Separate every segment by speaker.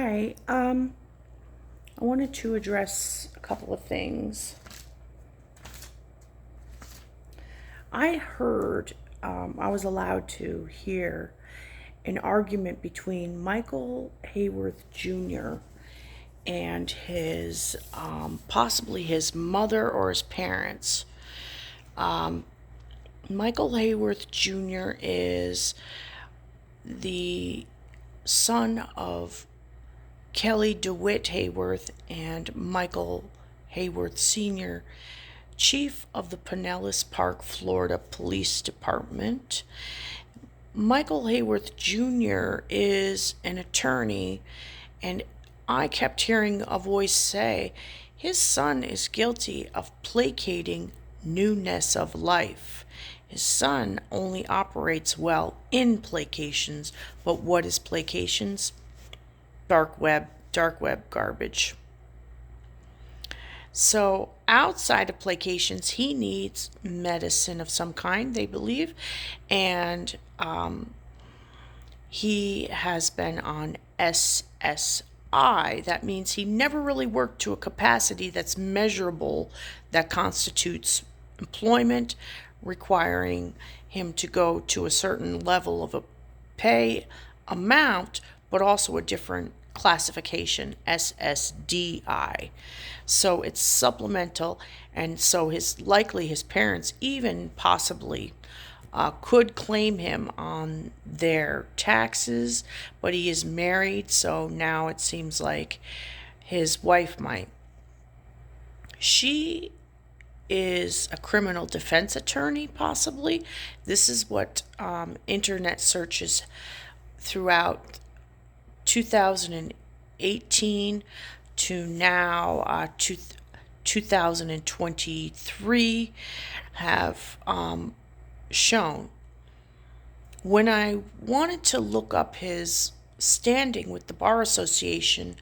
Speaker 1: Hi. I wanted to address a couple of things. I heard, I was allowed to hear an argument between Michael Hayworth Jr. and possibly his mother or his parents. Michael Hayworth Jr. is the son of Kelly DeWitt Hayworth and Michael Hayworth Sr., chief of the Pinellas Park, Florida Police Department. Michael Hayworth Jr. is an attorney, and I kept hearing a voice say his son is guilty of placating newness of life. His son only operates well in placations, but what is placations? Dark web garbage. So outside of placations, he needs medicine of some kind, they believe, and he has been on SSI. That means he never really worked to a capacity that's measurable that constitutes employment, requiring him to go to a certain level of a pay amount, but also a different classification, SSDI. So it's supplemental, and so his parents even possibly could claim him on their taxes, but he is married, so now it seems like his wife might. She is a criminal defense attorney, possibly. This is what internet searches throughout 2018 to now 2023 have shown. When I wanted to look up his standing with the Bar Association,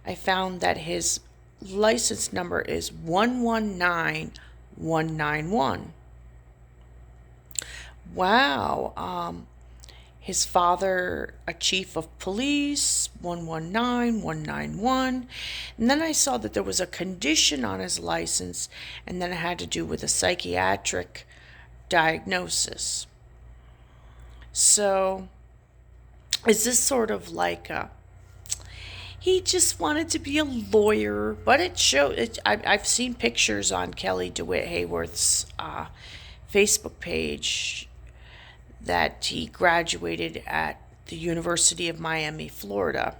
Speaker 1: I found that his license number is 119191. Wow. His father, a chief of police, 119191. And then I saw that there was a condition on his license, and then it had to do with a psychiatric diagnosis. So, is this sort of like he just wanted to be a lawyer, but it showed. I've seen pictures on Kelly DeWitt Hayworth's Facebook page that he graduated at the University of Miami, Florida.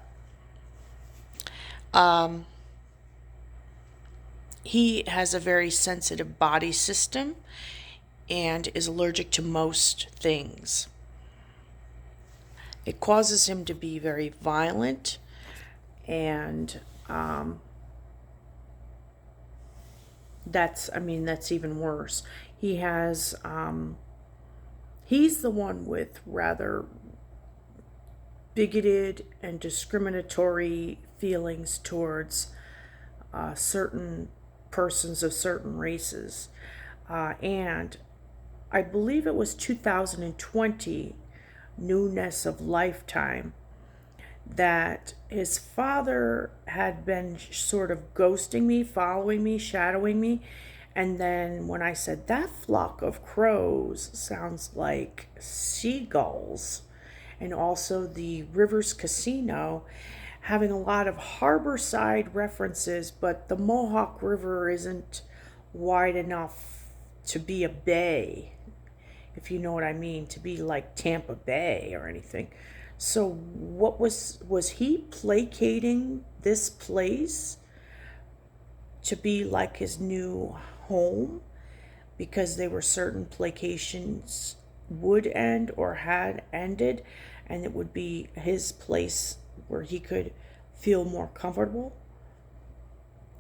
Speaker 1: He has a very sensitive body system and is allergic to most things. It causes him to be very violent, and that's even worse. He's the one with rather bigoted and discriminatory feelings towards certain persons of certain races. And I believe it was 2020, newness of lifetime, that his father had been sort of ghosting me, following me, shadowing me. And then when I said, that flock of crows sounds like seagulls, and also the Rivers Casino having a lot of harborside references, but the Mohawk River isn't wide enough to be a bay, if you know what I mean, to be like Tampa Bay or anything. So what was he placating this place to be like his new home because there were certain placations would end or had ended, and it would be his place where he could feel more comfortable?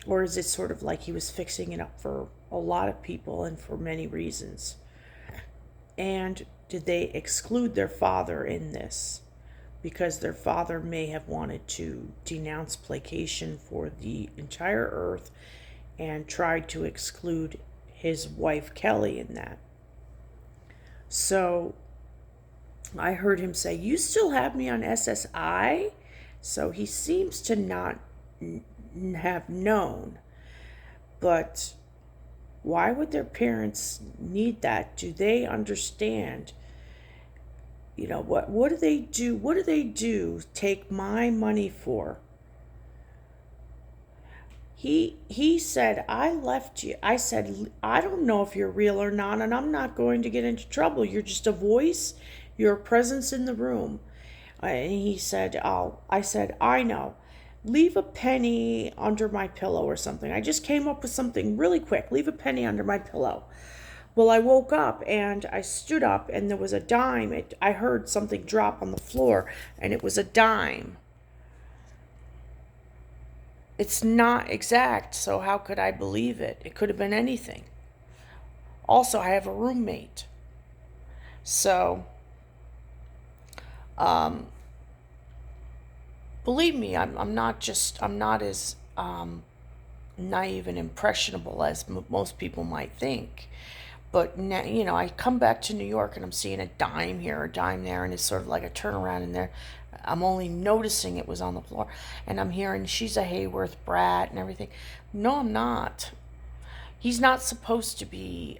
Speaker 1: Or is it sort of like he was fixing it up for a lot of people and for many reasons? And did they exclude their father in this? Because their father may have wanted to denounce placation for the entire earth and tried to exclude his wife Kelly in that. So I heard him say, "You still have me on SSI?" So he seems to not have known. But why would their parents need that? Do they understand? What do they do? What do they do? Take my money for? He said, I left you. I said, I don't know if you're real or not, and I'm not going to get into trouble. You're just a voice. You're a presence in the room. And he said, oh, I said, I know. Leave a penny under my pillow or something. I just came up with something really quick. Leave a penny under my pillow. Well, I woke up and I stood up and there was a dime. I heard something drop on the floor and it was a dime. It's not exact, so how could I believe it? It could have been anything. Also, I have a roommate. So, believe me, I'm not as naive and impressionable as most people might think. But now, I come back to New York and I'm seeing a dime here, a dime there, and it's sort of like a turnaround in there. I'm only noticing it was on the floor, and I'm hearing she's a Hayworth brat and everything. No, I'm not. He's not supposed to be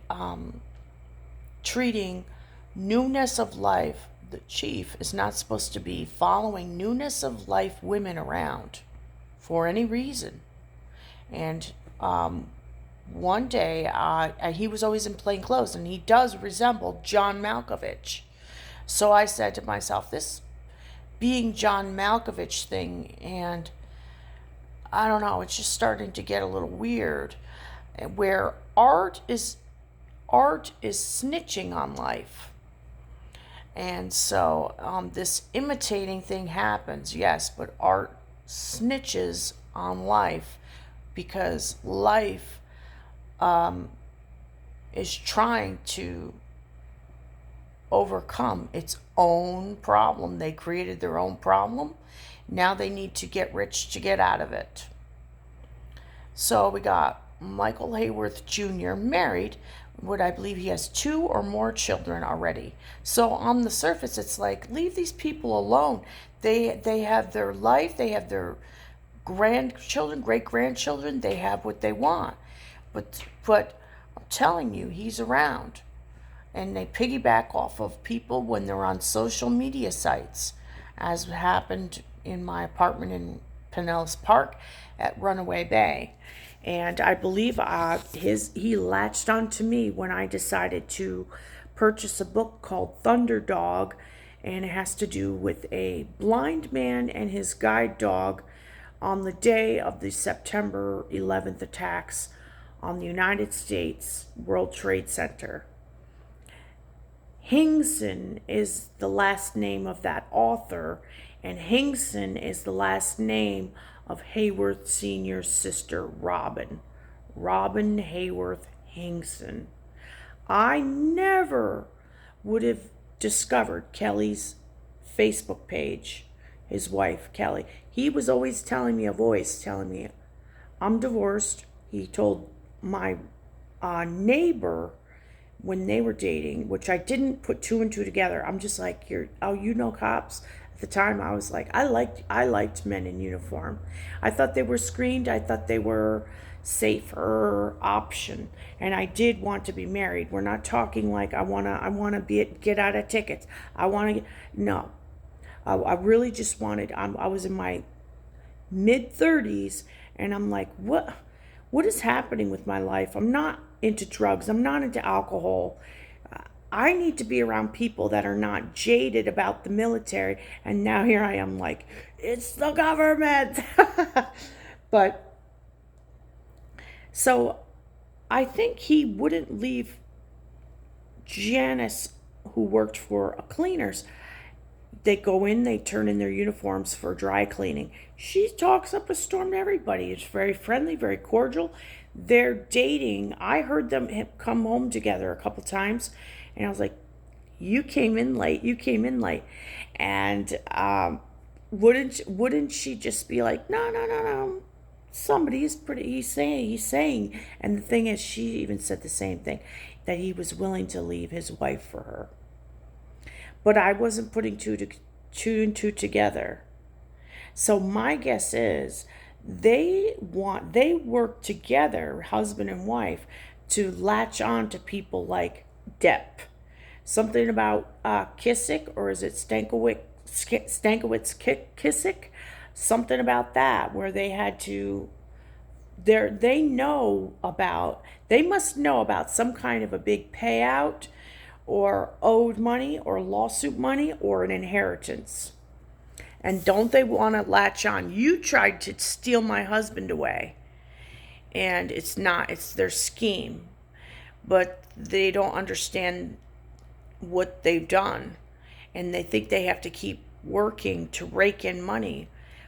Speaker 1: treating newness of life. The chief is not supposed to be following newness of life women around for any reason. And one day, he was always in plain clothes, and he does resemble John Malkovich. So I said to myself, this being John Malkovich thing, and I don't know, it's just starting to get a little weird, where art is snitching on life. And so this imitating thing happens, yes, but art snitches on life because life is trying to overcome its own problem. They created their own problem. Now they need to get rich to get out of it. So we got Michael Hayworth Jr. married. What I believe he has 2 or more children already. So on the surface, it's like, leave these people alone. They have their life. They have their grandchildren, great-grandchildren. They have what they want. But I'm telling you, he's around. And they piggyback off of people when they're on social media sites, as happened in my apartment in Pinellas Park at Runaway Bay. And I believe he latched onto me when I decided to purchase a book called Thunderdog, and it has to do with a blind man and his guide dog on the day of the September 11th attacks on the United States World Trade Center. Hingson is the last name of that author, and Hingson is the last name of Hayworth Sr.'s sister, Robin Hayworth Hingson. I never would have discovered Kelly's Facebook page, his wife, Kelly. He was always telling me, I'm divorced. He told my neighbor when they were dating, which I didn't put 2 and 2 together. I'm just like, cops. At the time, I was like, I liked men in uniform. I thought they were screened. I thought they were safer option, and I did want to be married. We're not talking like I wanna get out of tickets. No. I really just wanted. I was in my mid-30s, and I'm like, what is happening with my life? I'm not into drugs. I'm not into alcohol. I need to be around people that are not jaded about the military. And now here I am like, it's the government. But so I think he wouldn't leave Janice, who worked for a cleaners. They go in, they turn in their uniforms for dry cleaning. She talks up a storm to everybody. It's very friendly, very cordial. They're dating. I heard them come home together a couple times, and I was like, you came in late. And wouldn't she just be like, no. Somebody is pretty, he's saying. And the thing is, she even said the same thing, that he was willing to leave his wife for her. But I wasn't putting two and two together. So my guess is they work together, husband and wife, to latch on to people like Depp. Something about Kissick, or is it Stankiewicz Kissick? Something about that, where they had to. They know about. They must know about some kind of a big payout, or owed money, or lawsuit money, or an inheritance. And don't they want to latch on? You tried to steal my husband away. And it's not, it's their scheme. But they don't understand what they've done. And they think they have to keep working to rake in money.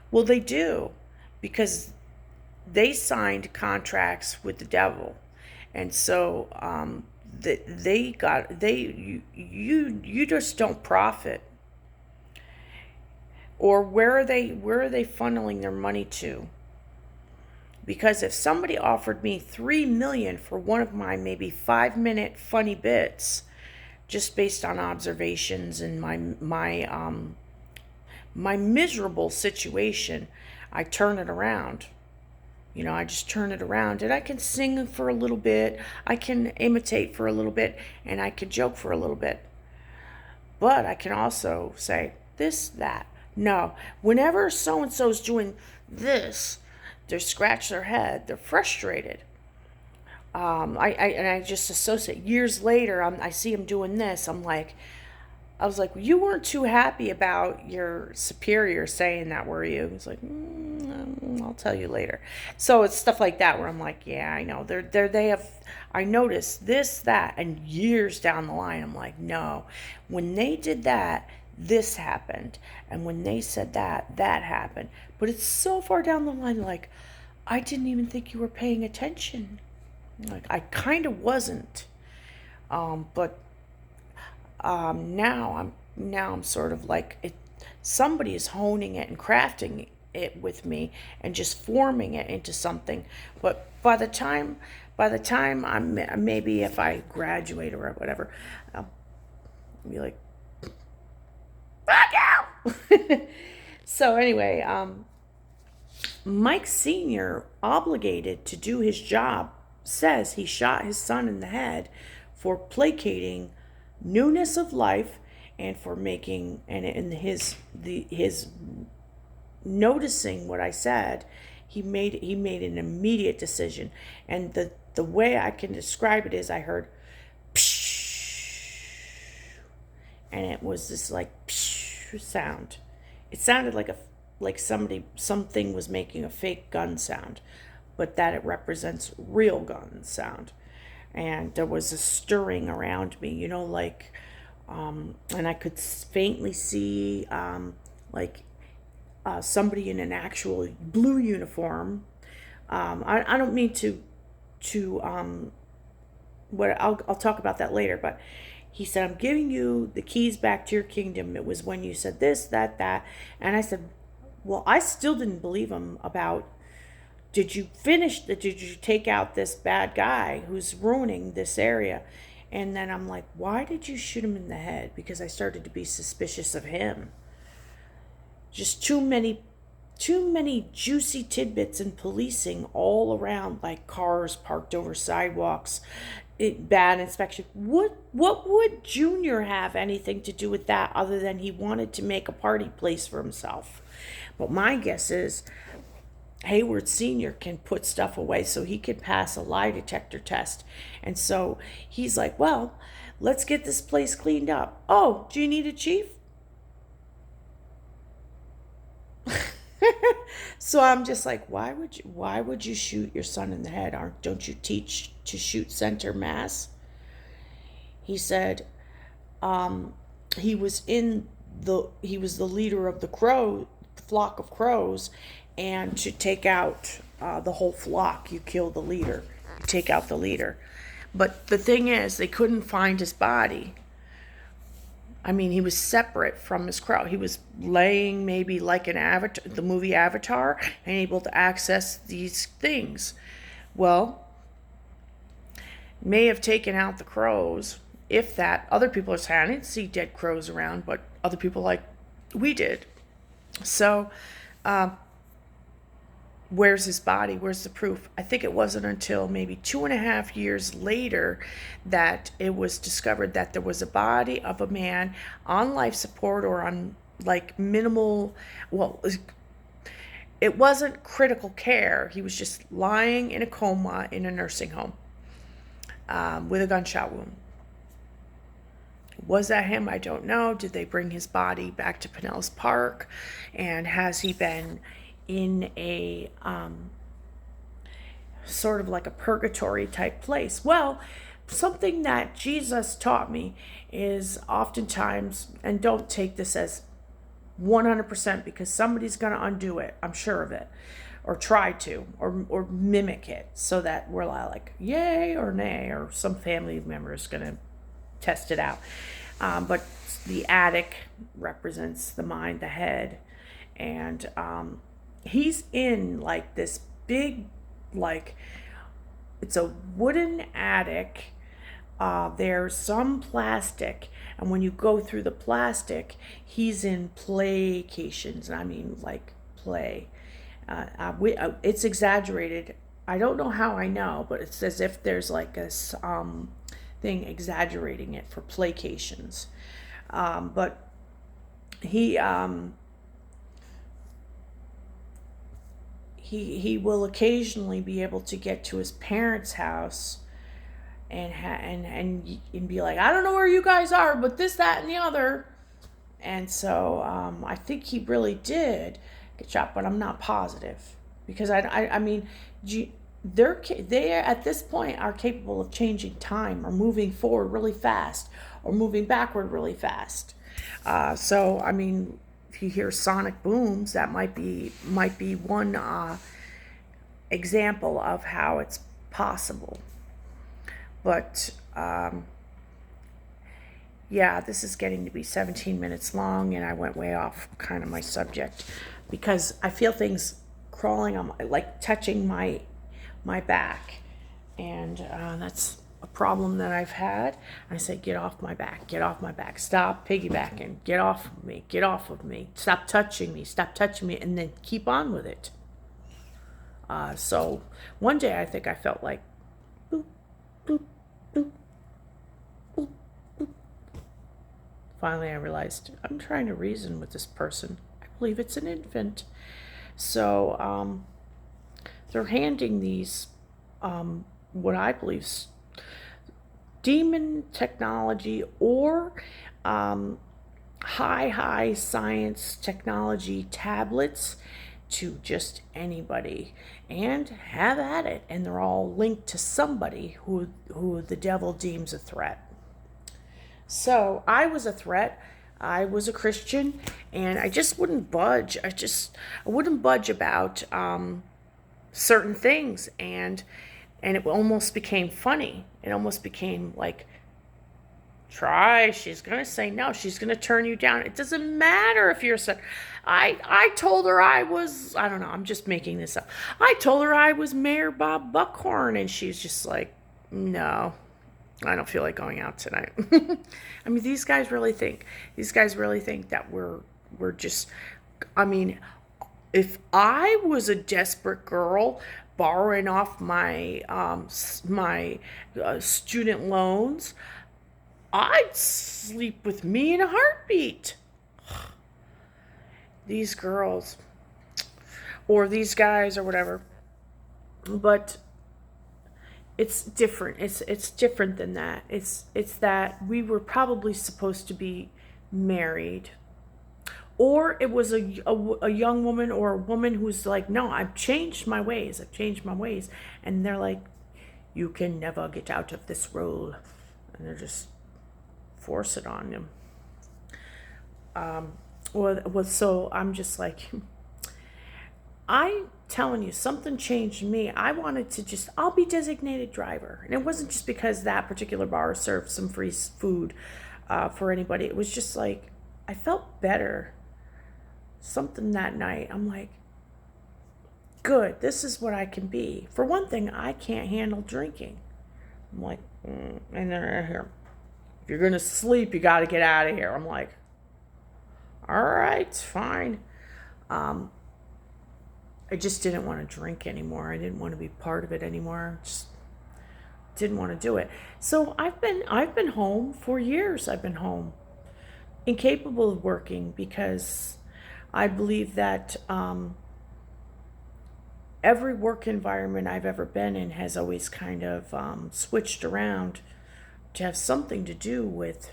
Speaker 1: Well, they do, because they signed contracts with the devil. And so you just don't profit. Or where are they funneling their money to? Because if somebody offered me $3 million for one of my maybe 5-minute funny bits, just based on observations and my miserable situation, I turn it around. I just turn it around, and I can sing for a little bit, I can imitate for a little bit, and I can joke for a little bit. But I can also say this, that. No, whenever so-and-so's doing this, they scratch their head, they're frustrated. I just associate. Years later, I see him doing this. I was like, you weren't too happy about your superior saying that, were you? He's like, I'll tell you later. So it's stuff like that where I'm like, yeah, I know. They have. I noticed this, that, and years down the line, I'm like, no. When they did that, this happened, and when they said that, that happened. But it's so far down the line, like, I didn't even think you were paying attention. Like, I kind of wasn't, but now I'm sort of like it. Somebody is honing it and crafting it with me, and just forming it into something. But by the time I'm, maybe if I graduate or whatever, I'll be like, fuck you. So anyway, Mike Sr., obligated to do his job, says he shot his son in the head for placating newness of life, and for making, and in his noticing what I said, he made an immediate decision. And the way I can describe it is, I heard psh, and it was this like psh sound. It sounded like something was making a fake gun sound, but that it represents real gun sound. And there was a stirring around me, and I could faintly see somebody in an actual blue uniform. I don't mean what I'll talk about that later, but he said, I'm giving you the keys back to your kingdom. It was when you said this, that. And I said, well, I still didn't believe him about, did you take out this bad guy who's ruining this area? And then I'm like, why did you shoot him in the head? Because I started to be suspicious of him. Just too many juicy tidbits in policing all around, like cars parked over sidewalks, bad inspection. What would Junior have anything to do with that, other than he wanted to make a party place for himself? But my guess is Hayward Sr. can put stuff away so he can pass a lie detector test. And so he's like, well, let's get this place cleaned up. Oh, do you need a chief? So I'm just like, why would you shoot your son in the head? Don't you teach to shoot center mass? He said, he was the leader of the flock of crows, and to take out the whole flock, you kill the leader. You take out the leader. But the thing is, they couldn't find his body. I mean, he was separate from his crowd. He was laying maybe like an Avatar, the movie Avatar, and able to access these things. Well, may have taken out the crows, if that. Other people are saying, I didn't see dead crows around, but other people like we did. So Where's his body? Where's the proof? I think it wasn't until maybe 2.5 years later that it was discovered that there was a body of a man on life support or on like minimal, well, it wasn't critical care. He was just lying in a coma in a nursing home with a gunshot wound. Was that him? I don't know. Did they bring his body back to Pinellas Park? And has he been in a sort of like a purgatory type place? Well, something that Jesus taught me is oftentimes, and don't take this as 100% because somebody's going to undo it, I'm sure of it, or try to, or mimic it, so that we're like yay or nay, or some family member is going to test it out. But the attic represents the mind, the head, and he's in like this big, like, it's a wooden attic. There's some plastic, and when you go through the plastic, he's in placations. I mean, like play. It's exaggerated. I don't know how I know, but it's as if there's like a thing exaggerating it for placations. But he will occasionally be able to get to his parents' house and be like, I don't know where you guys are, but this, that, and the other. And so I think he really did get shot, but I'm not positive because I mean, they at this point are capable of changing time or moving forward really fast or moving backward really fast. So I mean, if you hear sonic booms, that might be one example of how it's possible. But yeah, this is getting to be 17 minutes long, and I went way off kind of my subject because I feel things crawling on like touching my back, and that's a problem that I've had. I say, get off my back, stop piggybacking, get off of me, stop touching me, and then keep on with it. So one day I think I felt like boop, boop, boop, boop, boop. Finally I realized I'm trying to reason with this person. I believe it's an infant. So they're handing these what I believe demon technology or high science technology tablets to just anybody and have at it, and they're all linked to somebody who the devil deems a threat. So I was a threat. I was a Christian, and I just wouldn't budge. I wouldn't budge about certain things, and it almost became funny. It almost became like, try. She's gonna say no. She's gonna turn you down. It doesn't matter if you're a son. I told her I was, I don't know, I'm just making this up. I told her I was Mayor Bob Buckhorn, and she's just like, no, I don't feel like going out tonight. I mean, these guys really think that we're just, I mean, if I was a desperate girl borrowing off my student loans, I'd sleep with me in a heartbeat. These girls or these guys or whatever. But it's different. It's different than that. It's that we were probably supposed to be married. Or it was a young woman or a woman who's like, no, I've changed my ways. And they're like, you can never get out of this role. And they're just force it on them. So I'm just like, I'm telling you, something changed me. I wanted to I'll be designated driver. And it wasn't just because that particular bar served some free food for anybody. It was just like, I felt better. Something that night, I'm like, good, this is what I can be. For one thing, I can't handle drinking. I'm like, and then here, if you're gonna sleep, you got to get out of here. I'm like, all right, fine. I just didn't want to drink anymore. I didn't want to be part of it anymore. Just didn't want to do it. So I've been home for years. I've been home, incapable of working, because I believe that every work environment I've ever been in has always kind of switched around to have something to do with.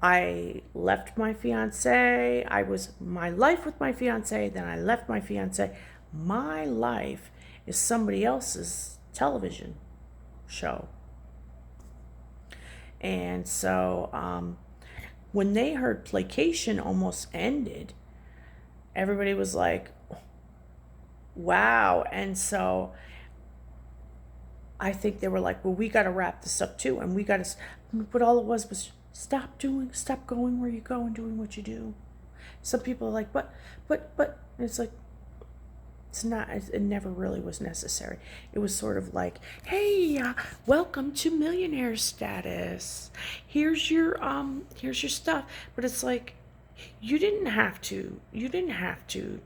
Speaker 1: I left my fiance. I was my life with my fiance. Then I left my fiance. My life is somebody else's television show. And so when they heard Playcation almost ended, everybody was like, wow. And so I think they were like, well, we got to wrap this up too. And we got to, but all it was stop going where you go and doing what you do. Some people are like, but, and it's like, it's not, it never really was necessary. It was sort of like, hey, welcome to millionaire status. Here's your stuff. But it's like, you didn't have to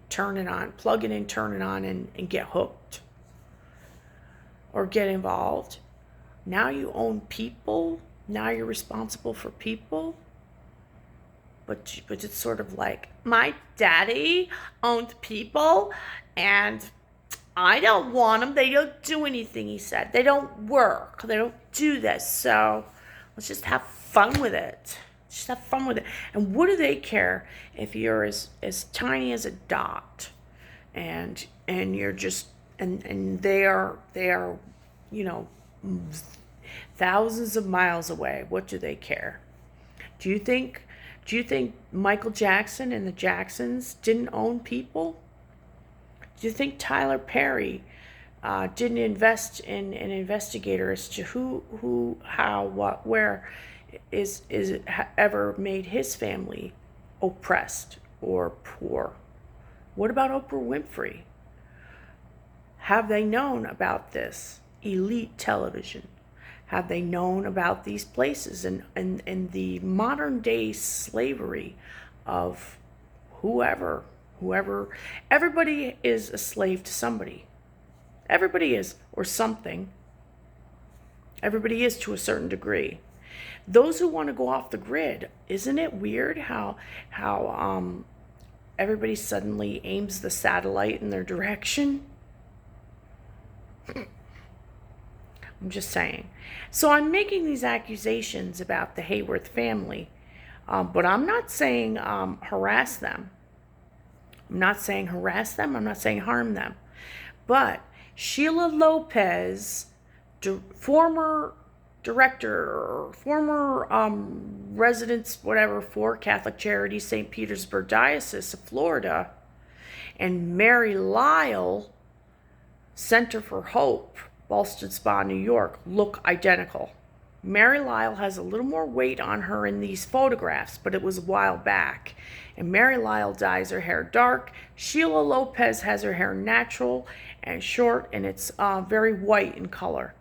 Speaker 1: turn it on, plug it in, turn it on, and get hooked or get involved. Now you own people. Now you're responsible for people. But it's sort of like, my daddy owned people, and I don't want them. They don't do anything, he said. They don't work. They don't do this. So let's just have fun with it. Just have fun with it. And what do they care if you're as tiny as a dot, and you're just and they are thousands of miles away? What do they care? Do you think Michael Jackson and the Jacksons didn't own people? Do you think Tyler Perry didn't invest in an investigator as to who, how, what, where is ever made his family oppressed or poor? What about Oprah Winfrey? Have they known about this elite television? Have they known about these places and the modern day slavery of whoever, everybody is a slave to somebody. Everybody is, or something. Everybody is to a certain degree. Those who want to go off the grid, isn't it weird how everybody suddenly aims the satellite in their direction? I'm just saying. So I'm making these accusations about the Hayworth family, but I'm not saying harass them. I'm not saying harass them. I'm not saying harm them. But Sheila Lopez, former director or former residence, whatever, for Catholic Charities, St. Petersburg Diocese of Florida, and Mary Lyle, Center for Hope, Ballston Spa, New York, look identical. Mary Lyle has a little more weight on her in these photographs, but it was a while back. And Mary Lyle dyes her hair dark. Sheila Lopez has her hair natural and short, and it's very white in color.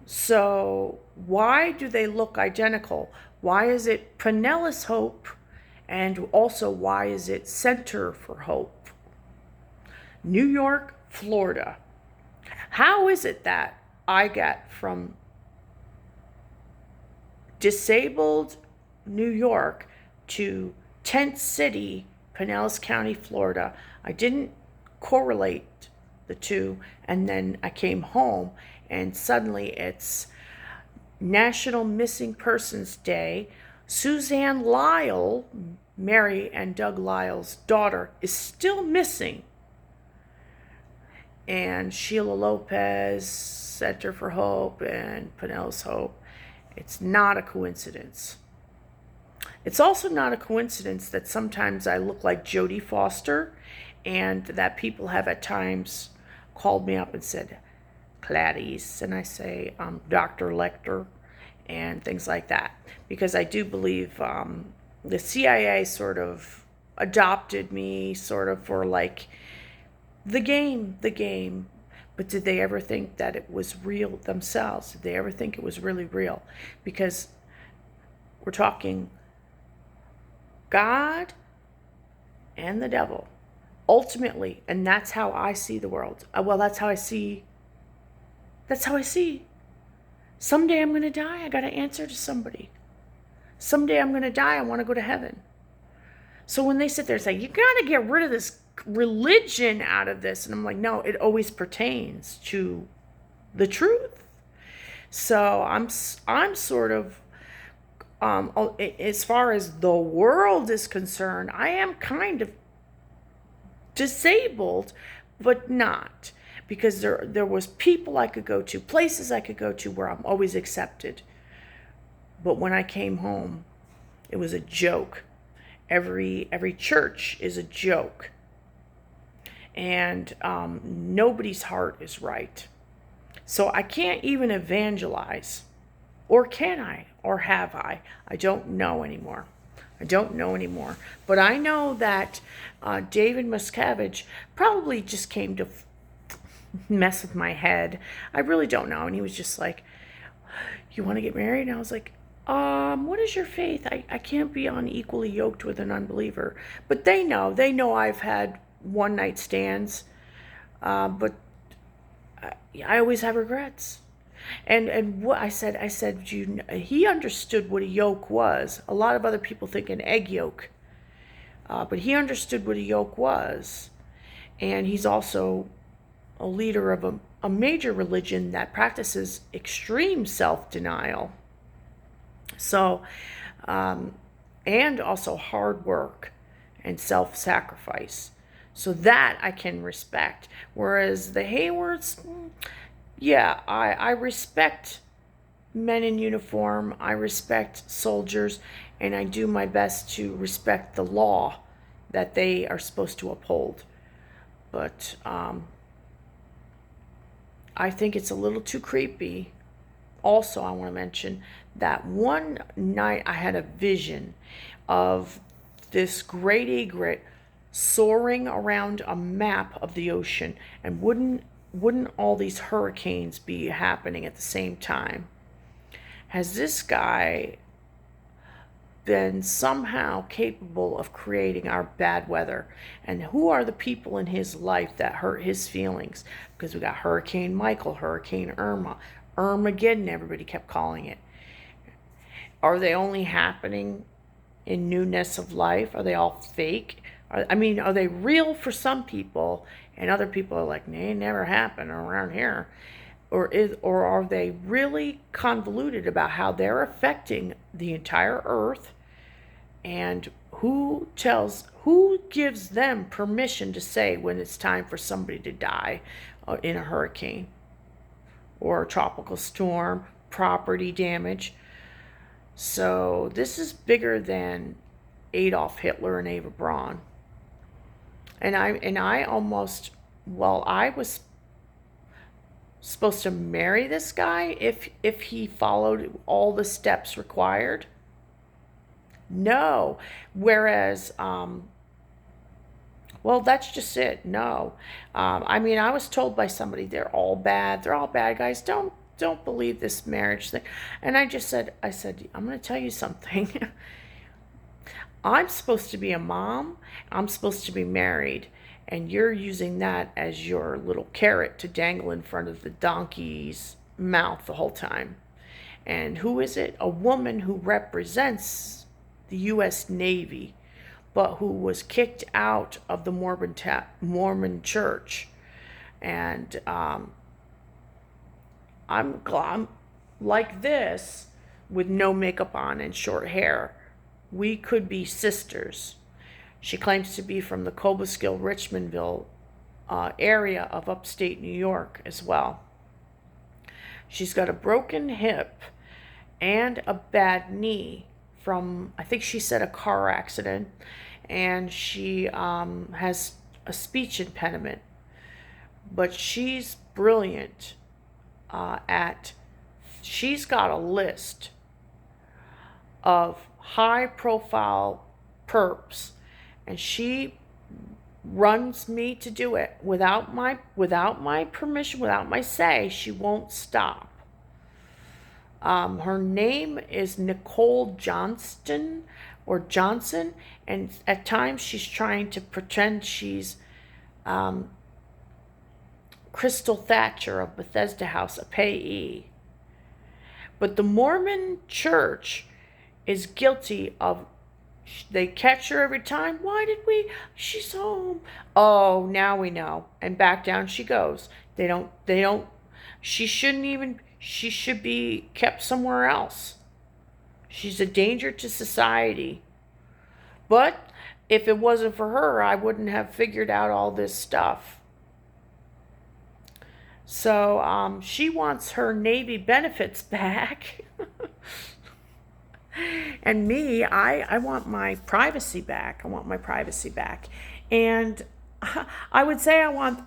Speaker 1: So why do they look identical? Why is it Pinellas Hope? And also, why is it Center for Hope? New York, Florida. How is it that I get from disabled New York to Tent City, Pinellas County, Florida? I didn't correlate the two, and then I came home, and suddenly it's National Missing Persons Day. Suzanne Lyle, Mary and Doug Lyle's daughter, is still missing. And Sheila Lopez, Center for Hope, and Pinellas Hope. It's not a coincidence. It's also not a coincidence that sometimes I look like Jodie Foster, and that people have at times called me up and said, Clarice, and I say, Dr. Lecter, and things like that. Because I do believe the CIA sort of adopted me sort of for like the game. But did they ever think that it was real themselves? Did they ever think it was really real? Because we're talking God and the devil. ultimately, and that's how I see the world. Well, that's how I see. Someday I'm going to die. I got to answer to somebody. Someday I'm going to die. I want to go to heaven. So when they sit there and say, you got to get rid of this religion out of this, and I'm like, no, it always pertains to the truth. So I'm sort of, as far as the world is concerned, I am kind of disabled, but not, because there was people I could go to, places I could go to where I'm always accepted. But when I came home, it was a joke. Every church is a joke, and nobody's heart is right. So I can't even evangelize, or can I, or have I? I don't know anymore. But I know that David Miscavige probably just came to mess with my head. I really don't know. And he was just like, you want to get married? And I was like, what is your faith? I can't be unequally yoked with an unbeliever. But they know I've had one night stands. But I always have regrets. And what I said, he understood what a yoke was. A lot of other people think an egg yolk. But he understood what a yoke was. And he's also a leader of a major religion that practices extreme self-denial. So, and also hard work and self-sacrifice. So that I can respect. Whereas the Haywards, yeah, I respect men in uniform. I respect soldiers. And I do my best to respect the law that they are supposed to uphold. But I think it's a little too creepy. Also, I want to mention that one night I had a vision of this great egret soaring around a map of the ocean. And wouldn't all these hurricanes be happening at the same time? Has this guy been somehow capable of creating our bad weather? And who are the people in his life that hurt his feelings? Because we got Hurricane Michael, Hurricane Irma, Armageddon, everybody kept calling it. Are they only happening in newness of life? Are they all fake? Are they real for some people, and other people are like, they never happen around here? Or are they really convoluted about how they're affecting the entire earth? And who gives them permission to say when it's time for somebody to die in a hurricane or a tropical storm, property damage? So this is bigger than Adolf Hitler and Eva Braun. And I almost, I was supposed to marry this guy if he followed all the steps required. No. Whereas, that's just it. No. I was told by somebody they're all bad guys. Don't believe this marriage thing. And I said, I'm going to tell you something. I'm supposed to be a mom. I'm supposed to be married. And you're using that as your little carrot to dangle in front of the donkey's mouth the whole time. And who is it? A woman who represents the U.S. Navy, but who was kicked out of the Mormon church. And I'm like this with no makeup on and short hair. We could be sisters. She claims to be from the Cobleskill, Richmondville area of upstate New York as well. She's got a broken hip and a bad knee from, I think she said, a car accident. And she has a speech impediment. But she's brilliant she's got a list of high-profile perps, and she runs me to do it without my permission, without my say. She won't stop. Her name is Nicole Johnson, and at times she's trying to pretend she's Crystal Thatcher of Bethesda House, a payee. But the Mormon church is guilty of, they catch her every time. Why did we? She's home. Oh, now we know. And back down she goes. They don't, she shouldn't even, she should be kept somewhere else. She's a danger to society. But if it wasn't for her, I wouldn't have figured out all this stuff. So she wants her Navy benefits back. And me, I want my privacy back. I want my privacy back. And I would say I want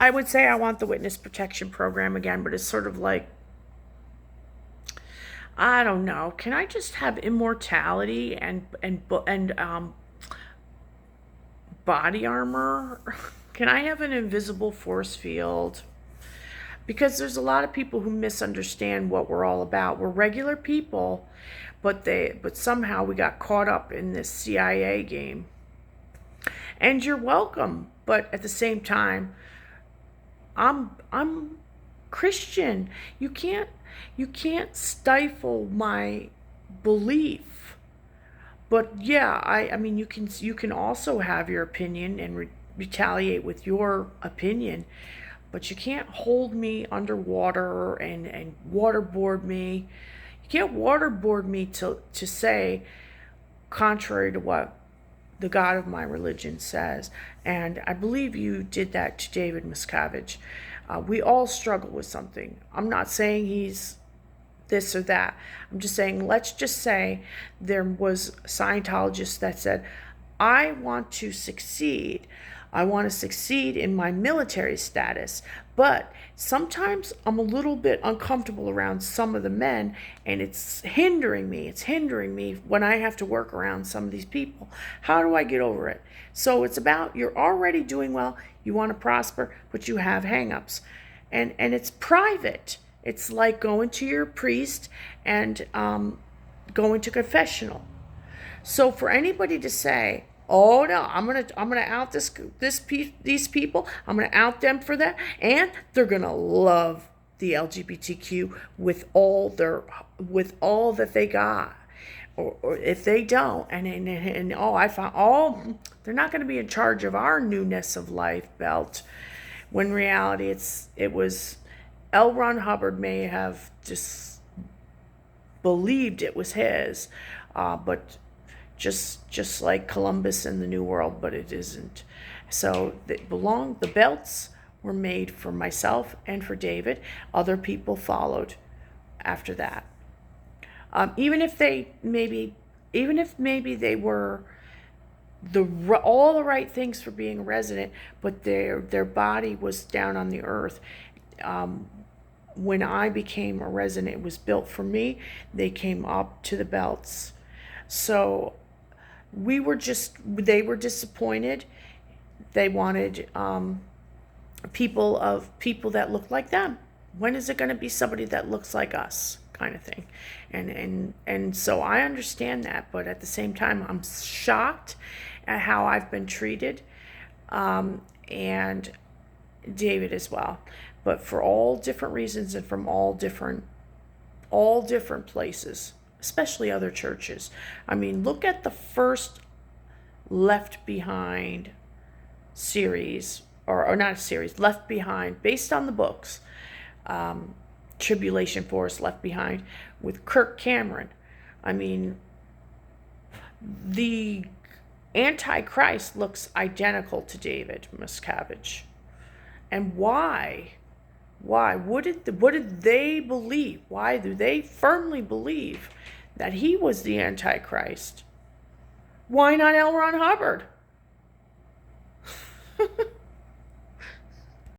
Speaker 1: the witness protection program again, but it's sort of like, I don't know. Can I just have immortality and body armor? Can I have an invisible force field? Because there's a lot of people who misunderstand what we're all about. We're regular people, but somehow we got caught up in this CIA game. And you're welcome, but at the same time, I'm Christian. You can't stifle my belief. But yeah, I mean you can also have your opinion and retaliate with your opinion, but you can't hold me underwater and waterboard me. You can't waterboard me to say contrary to what the God of my religion says. And I believe you did that to David Miscavige. We all struggle with something. I'm not saying he's this or that. I'm just saying, let's just say there was Scientologists that said, I want to succeed. I want to succeed in my military status, but sometimes I'm a little bit uncomfortable around some of the men, and it's hindering me. It's hindering me when I have to work around some of these people. How do I get over it? So it's about, you're already doing well, you want to prosper, but you have hangups. And it's private. It's like going to your priest and going to confessional. So for anybody to say, oh no, I'm gonna out these people. I'm gonna out them for that, and they're gonna love the LGBTQ with all that they got. Or if they don't, and I found they're not gonna be in charge of our newness of life belt. When in reality, it was L. Ron Hubbard may have just believed it was his, but just like Columbus and the New World, but it isn't. So the belts were made for myself and for David. Other people followed after that. Even if maybe they were all the right things for being a resident, but their body was down on the earth. When I became a resident, it was built for me. They came up to the belts. So they were disappointed. They wanted people that look like them. When is it going to be somebody that looks like us, kind of thing? And so I understand that, but at the same time, I'm shocked at how I've been treated, and David as well. But for all different reasons and from all different places, especially other churches. I mean, look at the first Left Behind series, or not a series, Left Behind, based on the books, Tribulation Force, Left Behind, with Kirk Cameron. I mean, the Antichrist looks identical to David Miscavige. And why? What did they believe? Why do they firmly believe that he was the Antichrist? Why not L. Ron Hubbard?